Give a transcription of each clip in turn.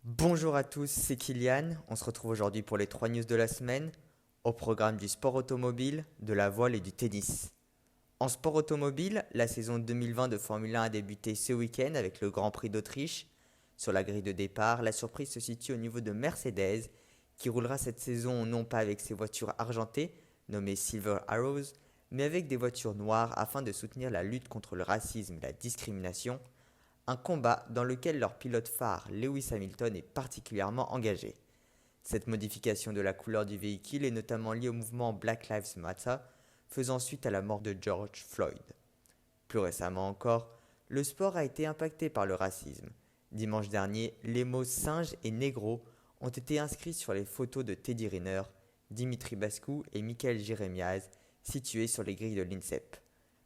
Bonjour à tous, c'est Kylian. On se retrouve aujourd'hui pour les 3 news de la semaine, au programme du sport automobile, de la voile et du tennis. En sport automobile, la saison 2020 de Formule 1 a débuté ce week-end avec le Grand Prix d'Autriche. Sur la grille de départ, la surprise se situe au niveau de Mercedes, qui roulera cette saison non pas avec ses voitures argentées, nommées Silver Arrows, mais avec des voitures noires afin de soutenir la lutte contre le racisme et la discrimination, un combat dans lequel leur pilote phare Lewis Hamilton est particulièrement engagé. Cette modification de la couleur du véhicule est notamment liée au mouvement Black Lives Matter, faisant suite à la mort de George Floyd. Plus récemment encore, le sport a été impacté par le racisme. Dimanche dernier, les mots singe et négro ont été inscrits sur les photos de Teddy Riner, Dimitri Bascou et Michael Jérémiaz, situés sur les grilles de l'INSEP.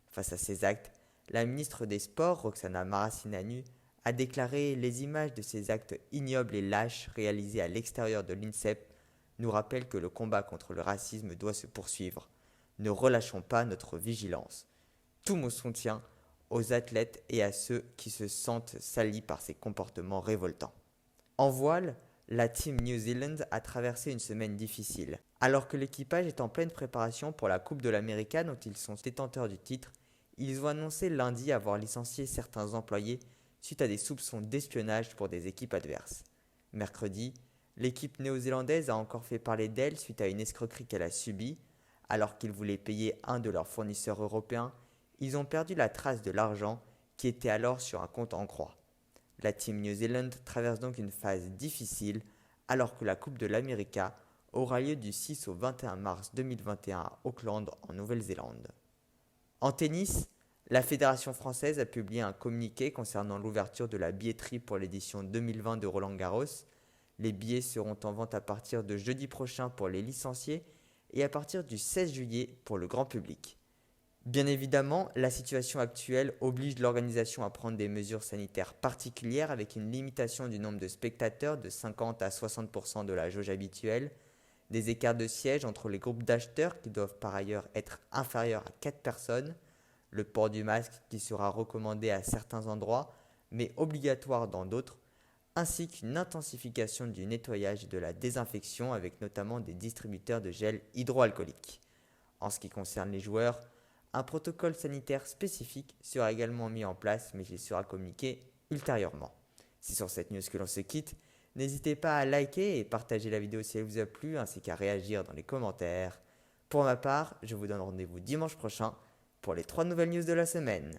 Face à ces actes, la ministre des Sports, Roxana Maracineanu, a déclaré: les images de ces actes ignobles et lâches réalisés à l'extérieur de l'INSEP nous rappellent que le combat contre le racisme doit se poursuivre. Ne relâchons pas notre vigilance. Tout mon soutien aux athlètes et à ceux qui se sentent salis par ces comportements révoltants. En voile, la Team New Zealand a traversé une semaine difficile. Alors que l'équipage est en pleine préparation pour la Coupe de l'Amérique dont ils sont détenteurs du titre, ils ont annoncé lundi avoir licencié certains employés suite à des soupçons d'espionnage pour des équipes adverses. Mercredi, l'équipe néo-zélandaise a encore fait parler d'elle suite à une escroquerie qu'elle a subie. Alors qu'ils voulaient payer un de leurs fournisseurs européens, ils ont perdu la trace de l'argent qui était alors sur un compte en croix. La Team New Zealand traverse donc une phase difficile alors que la Coupe de l'Amérique aura lieu du 6 au 21 mars 2021 à Auckland en Nouvelle-Zélande. En tennis, la Fédération française a publié un communiqué concernant l'ouverture de la billetterie pour l'édition 2020 de Roland-Garros. Les billets seront en vente à partir de jeudi prochain pour les licenciés et à partir du 16 juillet pour le grand public. Bien évidemment, la situation actuelle oblige l'organisation à prendre des mesures sanitaires particulières avec une limitation du nombre de spectateurs de 50 à 60% de la jauge habituelle, des écarts de sièges entre les groupes d'acheteurs qui doivent par ailleurs être inférieurs à 4 personnes, le port du masque qui sera recommandé à certains endroits mais obligatoire dans d'autres, ainsi qu'une intensification du nettoyage et de la désinfection avec notamment des distributeurs de gel hydroalcoolique. En ce qui concerne les joueurs, un protocole sanitaire spécifique sera également mis en place mais il sera communiqué ultérieurement. C'est sur cette news que l'on se quitte. N'hésitez pas à liker et partager la vidéo si elle vous a plu ainsi qu'à réagir dans les commentaires. Pour ma part, je vous donne rendez-vous dimanche prochain pour les 3 nouvelles news de la semaine.